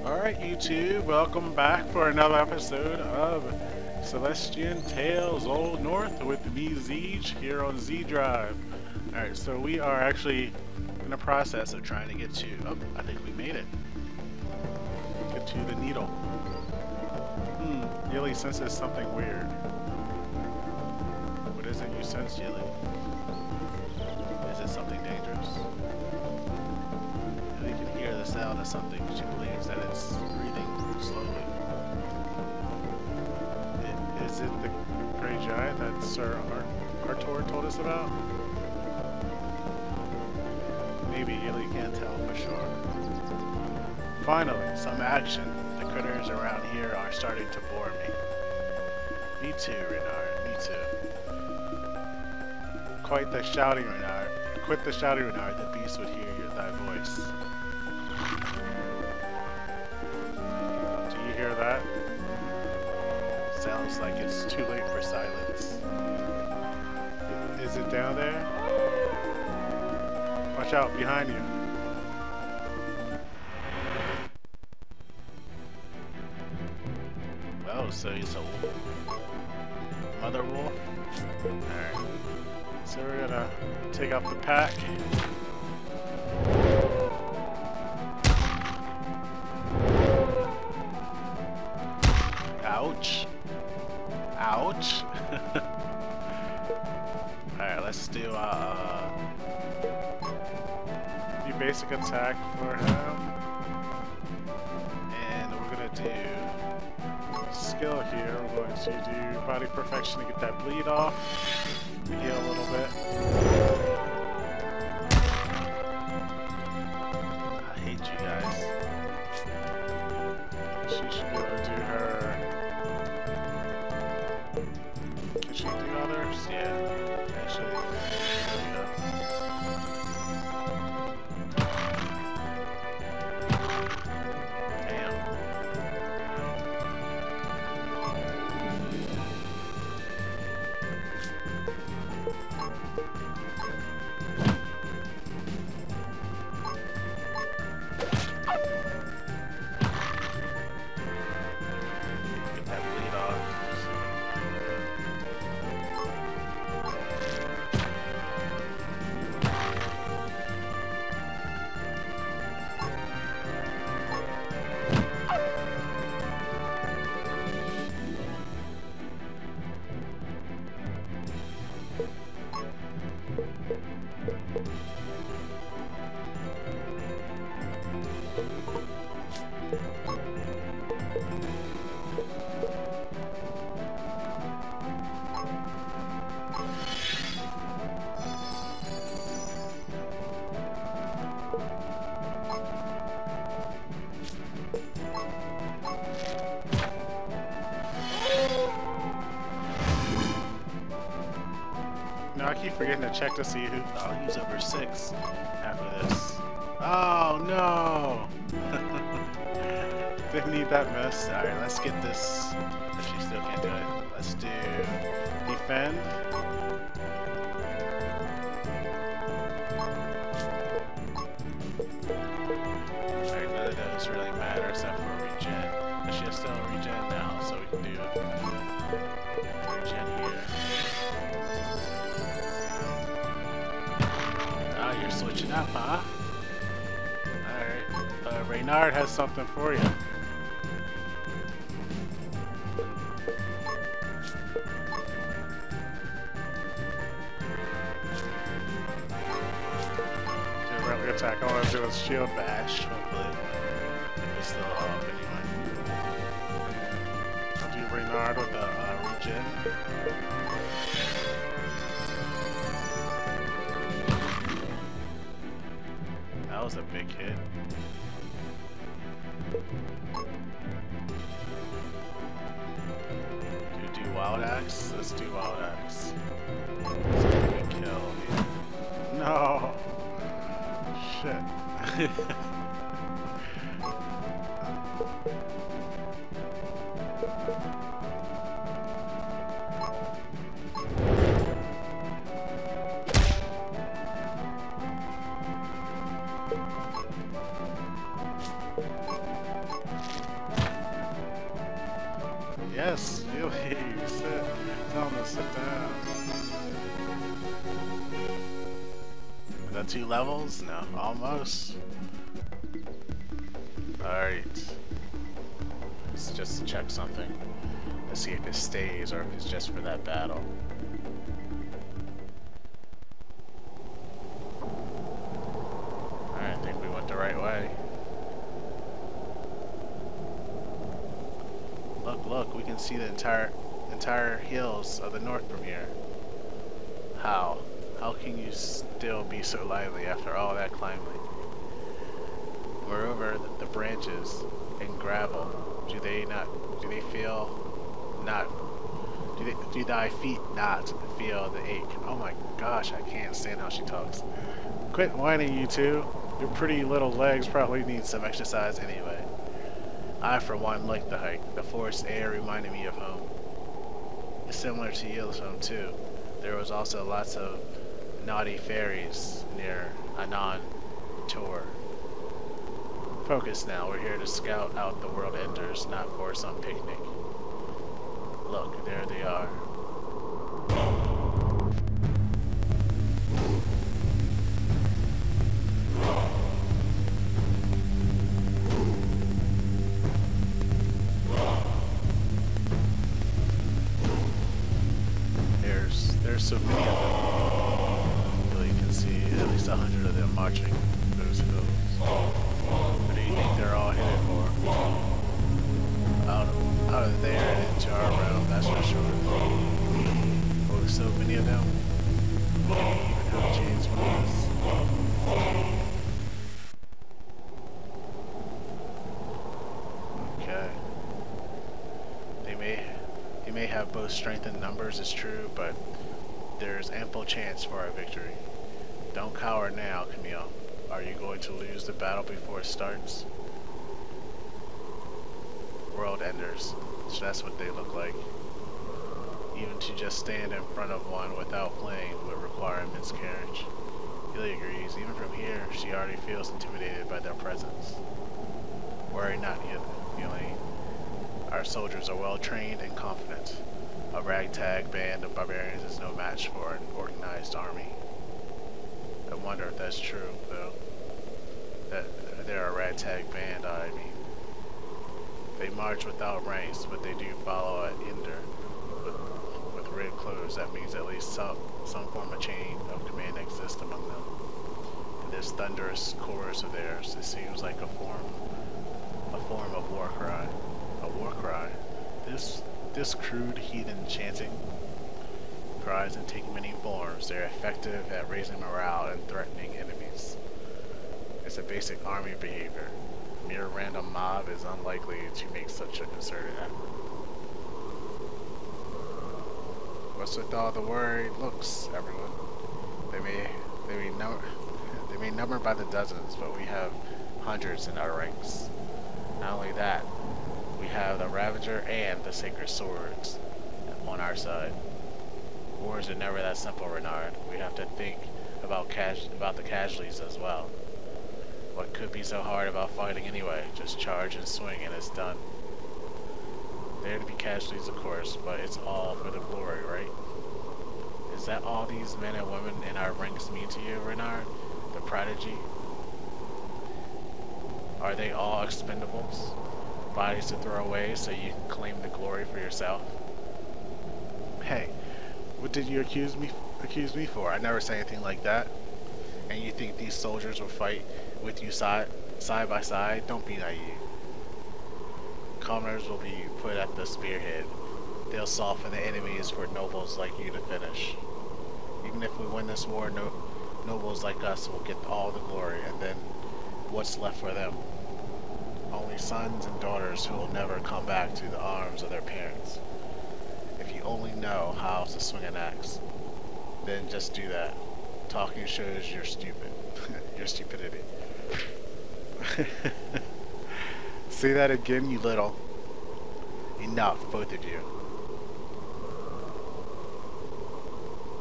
Alright YouTube, welcome back for another episode of Celestian Tales Old North with me Zeej here on Z Drive. Alright, so we are actually in the process of trying to get to, oh, I think we made it. Get to the needle. Yili senses something weird. What is it you sense, Yili? Is it something dangerous? You can hear the sound of something, but she believes that it's breathing slowly. Is it the gray giant that Sir Artur told us about? Maybe, Yili can't tell for sure. Finally, some action. The critters around here are starting to bore me. Me too, Renard, me too. Quite the shouting, Renard. Quit the shouting, Renard, the beast would hear thy voice. Do you hear that? Sounds like it's too late for silence. Is it down there? Watch out, behind you. Oh, so he's a mother wolf? Alright. So we're gonna take out the pack. Ouch. Ouch. Alright, let's do the basic attack for him. And we're gonna do skill here. We're going to do body perfection to get that bleed off. Heal a little bit. I hate you guys. She should be able to do her. Can she do others? Yeah. Actually, there we go. Damn. No, I keep forgetting to check to see who. Oh, he's over 6 after this. Oh no! Didn't need that mess. Alright, let's get this. If she still can't do it, let's do defend. Alright, none of those really matter except for regen. But she has still regen now, so we can do regen here. You're switching up, huh? Alright. Reynard has something for you. Do a relic attack. I want to do a shield bash, hopefully. If it's still up anyway. I'll do Reynard with a regen. That was a big hit. Do Wild Axe? Let's do Wild Axe. Let's get a good kill. No! Shit. Yes, really. Sit. Tell him to sit down. Is that 2 levels? No, almost. Alright. Let's just check something. Let's see if it stays or if it's just for that battle. Alright, I think we went the right way. Look, we can see the entire hills of the north from here. How? How can you still be so lively after all that climbing? Moreover, the branches and gravel, do they feel not, do thy feet not feel the ache? Oh my gosh, I can't stand how she talks. Quit whining, you two. Your pretty little legs probably need some exercise anyway. I, for one, liked the hike. The forest air reminded me of home. It's similar to Yellowstone, too. There was also lots of naughty fairies near Anon Tor. Focus now. We're here to scout out the world enders, not for some picnic. Look, there they are. There's so many of them. Really, you can see at least 100 of them marching those hills. What do you think they're all headed for? Out of there and into our realm, that's for sure. Oh, so many of them. We didn't even have a chance with this. Okay. They may have both strength and numbers, it's true, but there's ample chance for our victory. Don't cower now, Camille. Are you going to lose the battle before it starts? World enders. So that's what they look like. Even to just stand in front of one without playing would require immense courage. Hilly agrees. Even from here, she already feels intimidated by their presence. Worry not, Hilly. Our soldiers are well trained and confident. A ragtag band of barbarians is no match for an organized army. I wonder if that's true, though. That they're a ragtag band, I mean. They march without ranks, but they do follow an ender with red clothes. That means at least some form of chain of command exists among them. And this thunderous chorus of theirs, it seems like a form of war cry. A war cry. This crude heathen chanting cries and take many forms. They're effective at raising morale and threatening enemies. It's a basic army behavior. A mere random mob is unlikely to make such a concerted effort. What's with all the worried looks, everyone? They may number by the dozens, but we have hundreds in our ranks. Not only that, we have the Ravager and the Sacred Swords on our side. Wars are never that simple, Renard. We have to think about the casualties as well. What could be so hard about fighting anyway? Just charge and swing and it's done. There to be casualties, of course, but it's all for the glory, right? Is that all these men and women in our ranks mean to you, Renard? The prodigy? Are they all expendables? Bodies to throw away so you can claim the glory for yourself? Hey, what did you accuse me for? I never said anything like that. And you think these soldiers will fight with you side by side? Don't be naive. Commoners will be put at the spearhead. They'll soften the enemies for nobles like you to finish. Even if we win this war, nobles like us will get all the glory, and then what's left for them? Only sons and daughters who will never come back to the arms of their parents. If you only know how to swing an axe, then just do that. Talking shows you're stupid. Your stupidity. Say that again, you little. Enough, both of you.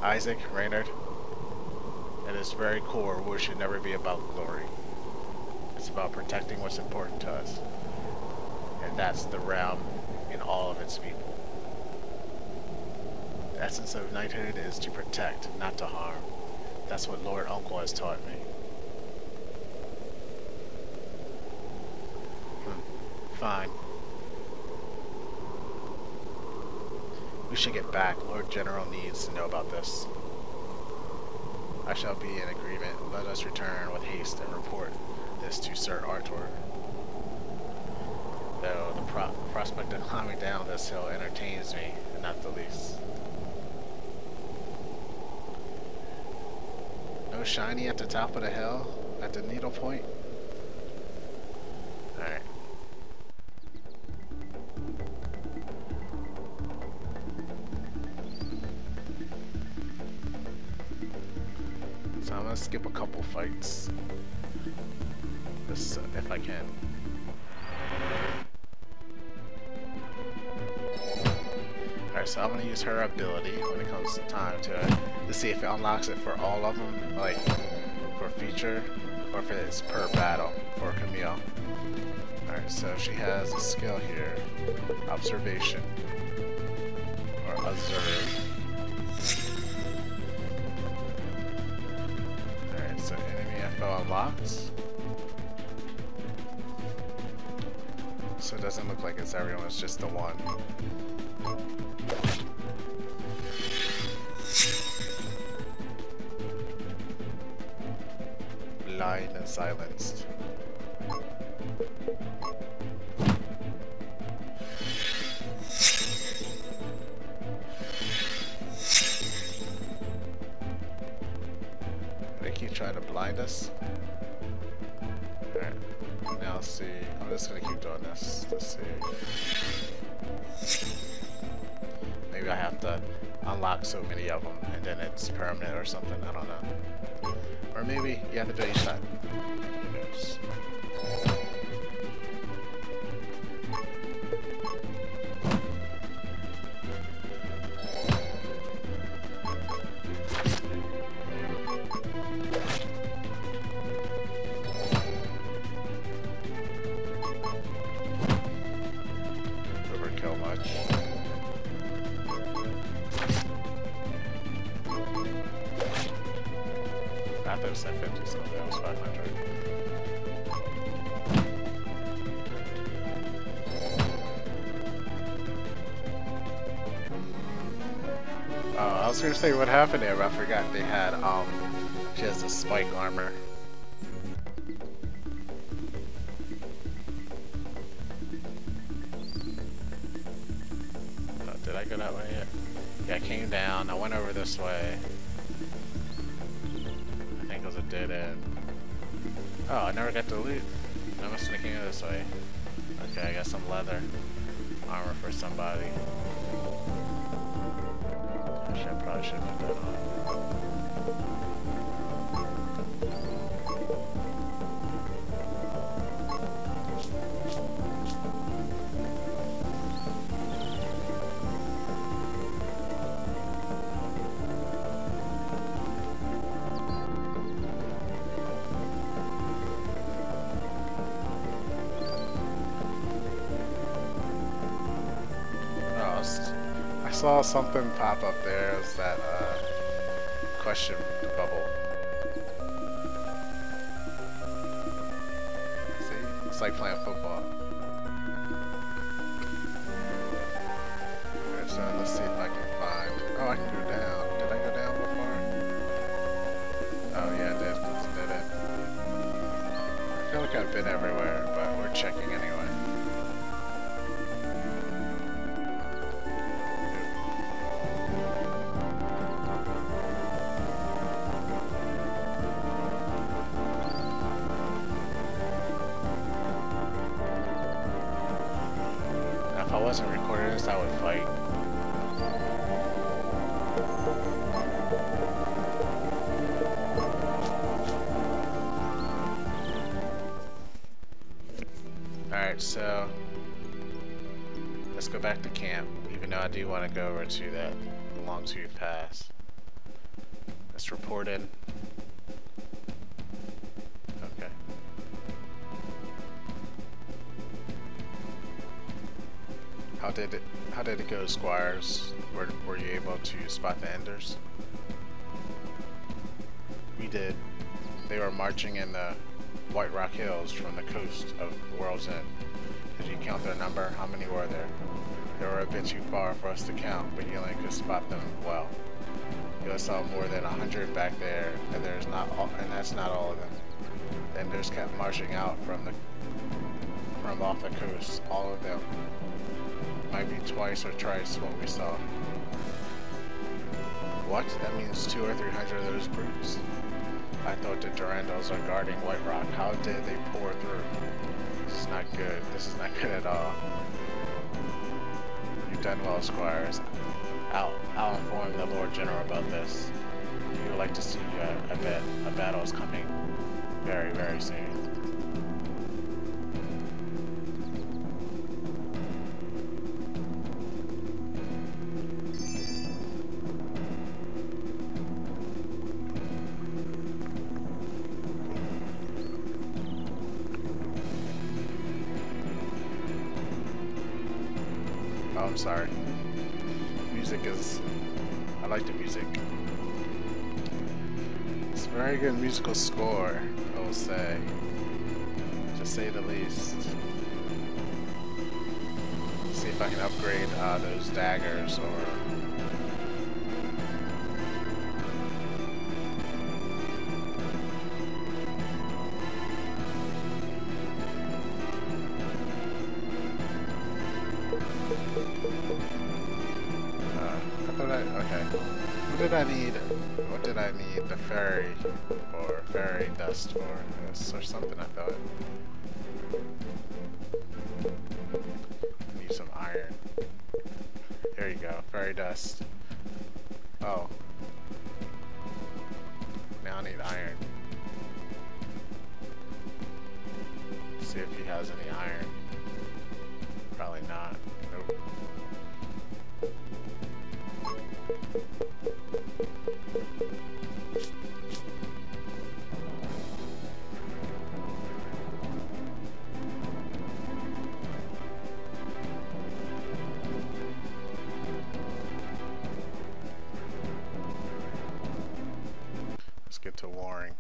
Isaac, Reynard, at its very core, war should never be about glory. It's about protecting what's important to us. And that's the realm in all of its people. The essence of knighthood is to protect, not to harm. That's what Lord Uncle has taught me. Fine. We should get back. Lord General needs to know about this. I shall be in agreement. Let us return with haste and report this to Sir Arthur. Though the prospect of climbing down this hill entertains me, and not the least. No shiny at the top of the hill? At the needle point? Alright. So I'm gonna skip a couple fights. Just if I can. Alright, so I'm gonna use her ability when it comes to time to see if it unlocks it for all of them, like for feature, or if it's per battle for Camille. Alright, so she has a skill here, observation, or observe. Alright, so enemy FO unlocked. So it doesn't look like it's everyone, it's just the one. Blind and silenced. They keep trying to blind us. Alright, now let's see. I'm just gonna keep doing this. Let's see. Maybe I have to unlock so many of them and then it's permanent or something. I don't know. Or maybe you have to do it each time. Who knows? Overkill much. I thought it was 50, so that was 500. I was gonna say what happened there, but I forgot they had, she has the spike armor. Oh, did I go that way yet? Yeah, I came down, I went over this way. A dead end. Oh, I never got to loot. I must have came this way. Okay, I got some leather armor for somebody. Actually, I probably should put that on. I saw something pop up there. It was that question bubble. See? It's like playing football. Okay, so let's see if I can find. Oh, I can go down. Did I go down before? Oh yeah, I did. Did it? I feel like I've been everywhere, but we're checking anyway. If I wasn't recording this, I would fight. Alright, so let's go back to camp, even though I do want to go over to that Longtooth Pass. Let's report in. Okay. How did it go, Squires? Were you able to spot the Enders? We did. They were marching in the White Rock Hills from the coast of World's End. Did you count their number? How many were there? They were a bit too far for us to count, but you only could spot them well. You saw more than 100 back there, and that's not all of them. The Enders kept marching out from off the coast, all of them. Might be twice or thrice what we saw. What? That means 200 or 300 of those brutes. I thought the Durandos are guarding White Rock. How did they pour through? This is not good. This is not good at all. You've done well, Squires. I'll inform the Lord General about this. He would like to see you. I bet a battle is coming very, very soon. Oh, I'm sorry. I like the music. It's a very good musical score, I will say. To say the least. See if I can upgrade those daggers or... Okay. What did I need the fairy or fairy dust for this or something, I thought. Need some iron. Here you go, fairy dust. Oh. Now I need iron. See if he has any iron. Probably not. Nope. Let's get to warring.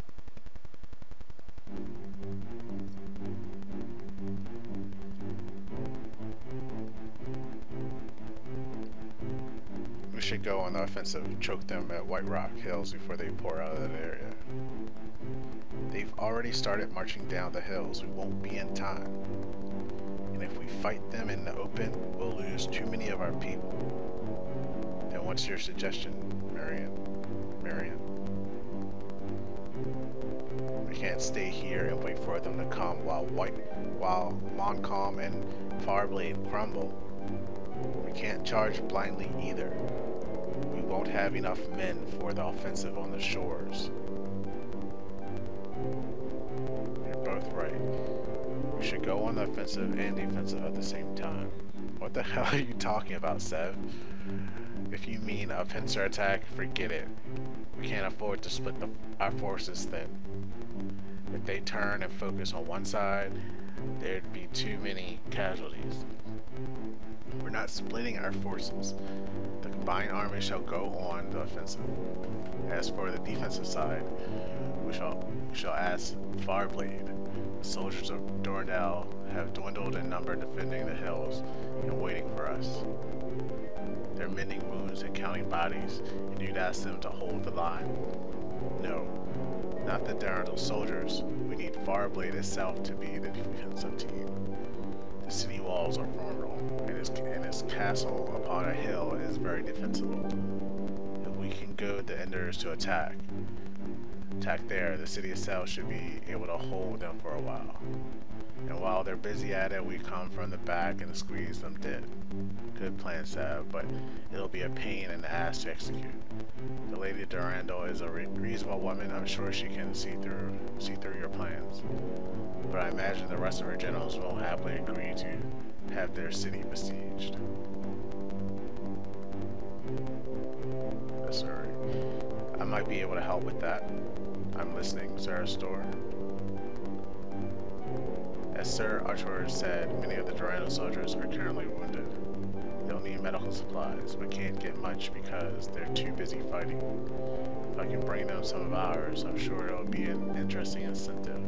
We should go on the offensive, choke them at White Rock Hills before they pour out of that area. They've already started marching down the hills. We won't be in time. And if we fight them in the open, we'll lose too many of our people. Then what's your suggestion, Marion? We can't stay here and wait for them to come while Montcalm and Farblade crumble. We can't charge blindly either. We won't have enough men for the offensive on the shores. You're both right. We should go on the offensive and defensive at the same time. What the hell are you talking about, Sev? If you mean a pincer attack, forget it. We can't afford to split our forces thin. If they turn and focus on one side, there'd be too many casualties. We're not splitting our forces. The combined army shall go on the offensive. As for the defensive side, we shall ask Farblade. The soldiers of Dorndale have dwindled in number defending the hills and waiting for us. They're mending wounds and counting bodies, and you'd ask them to hold the line? No, not the Darrendal soldiers. We need Farblade itself to be the defensive team. The city walls are formidable, and its castle upon a hill is very defensible. If we can goad the Enders to attack there, the city itself should be able to hold them for a while. And while they're busy at it, we come from the back and squeeze them dead. Good plan, Sav, but it'll be a pain in the ass to execute. The Lady Durandal is a reasonable woman. I'm sure she can see through your plans. But I imagine the rest of her generals won't happily agree to have their city besieged. That's alright. I might be able to help with that. I'm listening, Sir Astor. As Sir Archer said, many of the Durandal soldiers are currently wounded. need medical supplies, but can't get much because they're too busy fighting. If I can bring them some of ours, I'm sure it'll be an interesting incentive.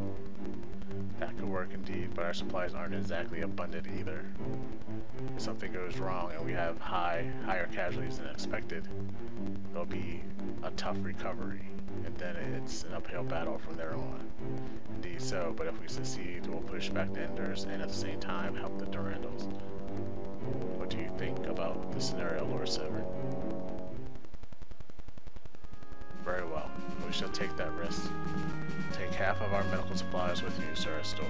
That could work indeed, but our supplies aren't exactly abundant either. If something goes wrong and we have higher casualties than expected, it'll be a tough recovery, and then it's an uphill battle from there on. Indeed so, but if we succeed, we'll push back the Enders and at the same time help the Durandals. What do you think about the scenario, Lord Severin? Very well, we shall take that risk. Take half of our medical supplies with you, Sir Astor.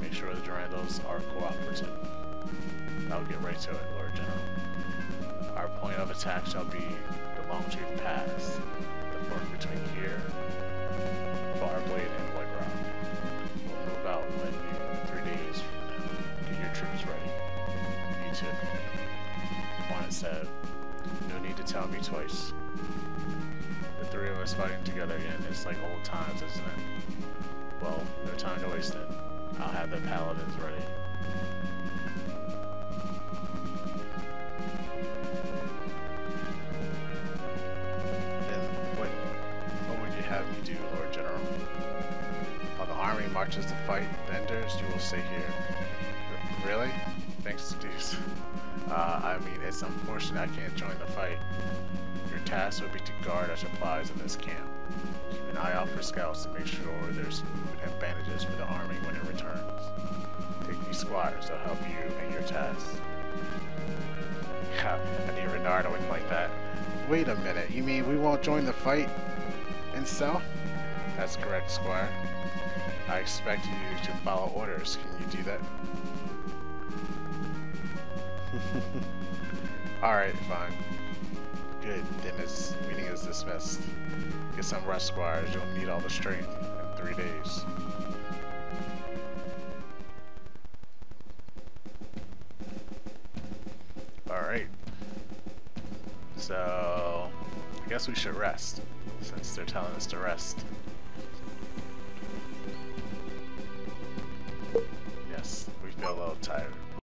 Make sure the Durandals are cooperative. I'll get right to it, Lord General. Our point of attack shall be the Longtooth Pass, the fork between here, Farblade, and White Rock. We'll move out when 3 days from now. Get your troops ready. You too. Juan said, no need to tell me twice. The three of us fighting together again, it's like old times, isn't it? Well, no time to waste then. I'll have the paladins ready. Then what would you have me do, Lord General? While the army marches to fight the Enders, you will stay here. Really? Thanks, Deuce. I mean, it's unfortunate I can't join the fight. Your task would be to guard our supplies in this camp. Keep an eye out for scouts to make sure there's food and bandages for the army when it returns. Take these squires, they'll help you in your tasks. I knew Renard wouldn't like that. Wait a minute, you mean we won't join the fight in South? That's correct, Squire. I expect you to follow orders. Can you do that? Alright, fine. Good, then this meeting is dismissed. Get some rest, squires. You'll need all the strength in 3 days. Alright. So, I guess we should rest, since they're telling us to rest. Yes, we feel a little tired.